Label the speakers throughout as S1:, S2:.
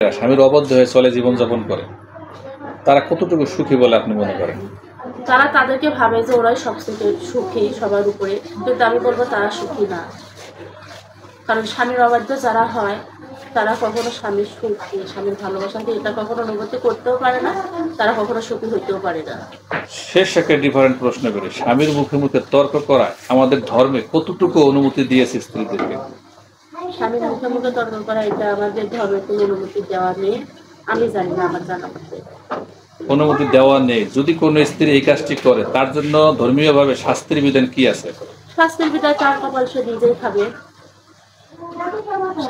S1: নারীরা স্বামীর অবাধ্য হয়ে চলে জীবনযাপন করে, তারা কতটুকু সুখী বলে আপনি মনে করেন?
S2: তারা তাদেরকে ভাবে যে ওরাই সবথেকে সুখী সবার উপরে, কিন্তু আমি বলবো তারা সুখী না। কারণ স্বামীর অবাধ্য যারা হয় তারা কখনো স্বামীর সুখী, স্বামীর ভালোবাসাকে এটা কখনো অনুভূতি করতেও পারে না, তারা কখনো সুখী হইতেও পারে না।
S1: শেষ একটা ডিফারেন্ট প্রশ্ন করি, স্বামীর মুখে মুখে তর্ক করা আমাদের ধর্মে কতটুকু অনুমতি দিয়েছে স্ত্রীদেরকে?
S2: স্বামীর মুখে মুখে তর্ক করা এটা আমাদের ধর্মের কোনো অনুমতি দেওয়া নেই, আমি জানি না, আমার জানা মতে
S1: অনুমতি দেওয়া নেই। যদি কোনো স্ত্রী এই কাজটি করে তার জন্য ধর্মীয়ভাবে শাস্তির বিধান কি আছে?
S2: শাস্তির বিধান তার কপাল সে নিজেই খাবে।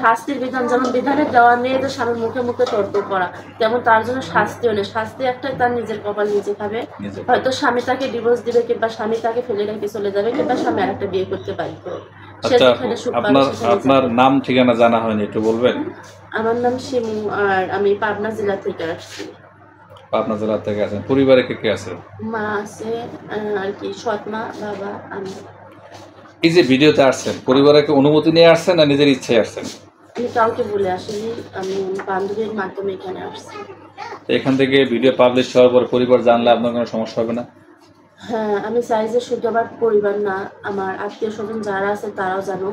S2: শাস্তির বিধান যেমন বিধানের দেওয়া নেই যে স্বামীর মুখে মুখে তর্ক করা, তেমন তার জন্য শাস্তিও নেই। শাস্তি একটাই, তার নিজের কপাল নিজে খাবে। হয়তো স্বামী তাকে ডিভোর্স দিবে, কিংবা স্বামী তাকে ফেলে রেখে চলে যাবে, কিংবা স্বামী আরেকটা বিয়ে করতে বাধ্য।
S1: আচ্ছা, আপনার নাম ঠিকানা জানা হয়নি, একটু বলবেন?
S2: আমার নাম শিমু, আর আমি পাবনা জেলা থেকে আসছি।
S1: পাবনা জেলা থেকে আছেন। পরিবারে কে কে আছে?
S2: মা আছে, আর কি সৎ মা, বাবা, আমি।
S1: এই যে ভিডিওতে আসছেন, পরিবারকে অনুমতি নিয়ে আসছেন না নিজের ইচ্ছায় আসছেন?
S2: আমি কাউকে বলে আসিনি, আমি বান্ধবীর মাধ্যমে এখানে আসছি।
S1: এখান থেকে ভিডিও পাবলিশ হওয়ার পর পরিবার জানলে আপনার কোনো সমস্যা হবে না?
S2: হ্যাঁ, আমি চাই যে শুধু আমার পরিবার না, আমার আত্মীয় স্বজন যারা আছে তারাও জানো।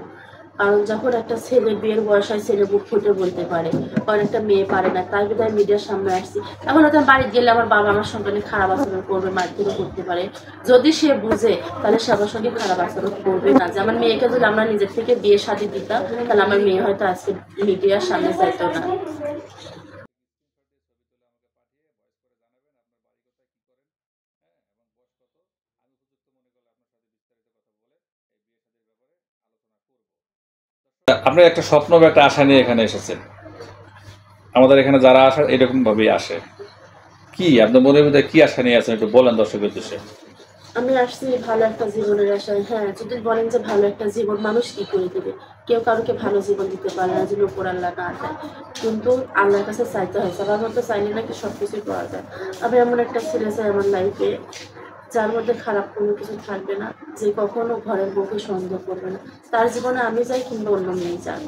S2: কারণ যখন একটা ছেলে বিয়ের বয়স হয়, ছেলে বুক ফুটে বলতে পারে, কারণ একটা মেয়ে পারে না, তাই বিধায় মিডিয়ার সামনে আসছি। এখন হয়তো বাড়ি গেলে আমার বাবা আমার সঙ্গে অনেক খারাপ আচরণ করবে, মারধরও করতে পারে। যদি সে বুঝে তাহলে সে আমার সঙ্গে খারাপ আচরণ করবে না। যে আমার মেয়েকে যদি আমরা নিজের থেকে বিয়ে শাদী দিতাম, তাহলে আমার মেয়ে হয়তো আজকে মিডিয়ার সামনে যাইতো না।
S1: আপনার একটা স্বপ্ন বা একটা আশা নিয়ে এখানে এসেছেন। আমাদের এখানে যারা আসে এরকম ভাবেই আসে। কি আপনার মনের মধ্যে কি আশা নিয়ে আছেন, একটু বলেন দর্শকের উদ্দেশ্যে।
S2: আমি আসছি ভালো একটা জীবনের আশায়। হ্যাঁ, যদি বলেন যে ভালো একটা জীবন মানুষ কি করে দেবে, কেউ কারোকে ভালো জীবন দিতে পারে না যদি উপর আল্লাহ না দেয়। কিন্তু আল্লাহর কাছে চাইতে হয়, সবার মতো চাইলে নাকি সব কিছুই পাওয়া যায়। আমি এমন একটা ছেলে চাই আমার লাইফে, যার মধ্যে খারাপ কোনো কিছু থাকবে না, যে কখনো ঘরের বউকে সন্দেহ করবে না। তার জীবনে আমি যাই কিংবা অন্য মেয়ে যান,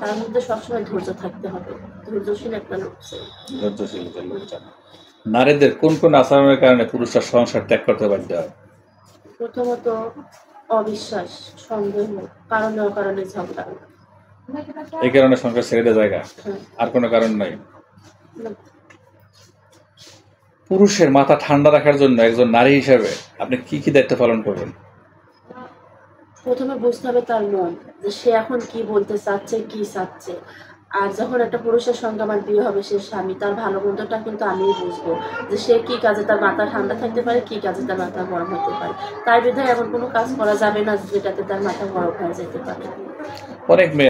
S2: তার মধ্যে সবসময় ধৈর্য থাকতে হবে। ধৈর্যশীল একটা লোক চাই।
S1: ধৈর্যশীল লোক চান। নারীদের কোন কোন আচরণের কারণে পুরুষরা সংসার ত্যাগ করতে বাধ্য হয়?
S2: প্রথমত অবিশ্বাস, সন্দেহ, কারণে অকারণে ঝগড়া।
S1: এই কারণে সংসার ছেড়ে দেওয়া জায়গা,
S2: হ্যাঁ।
S1: আর কোনো কারণ নাই?
S2: না,
S1: পুরুষের মাথা ঠান্ডা রাখার জন্য একজন নারী হিসেবে আপনি কি কি দায়িত্ব পালন করবেন?
S2: প্রথমে বুঝতে হবে তার মন, যে সে এখন কি বলতে চাচ্ছে, কি চাচ্ছে। আর যখন একটা পুরুষের সঙ্গে আমার বিয়ে হবে, সে স্বামী, তার ভালো মন্দটা কিন্তু আমিই বুঝবো, যে সে কি কাজে তার মাথা ঠান্ডা থাকতে পারে, কি কাজে তার মাথা গরম হতে পারে। তার বিধায় এমন কোনো কাজ করা যাবে না যেটাতে তার মাথা গরম হয়ে যেতে পারে।
S1: অনেক মেয়ে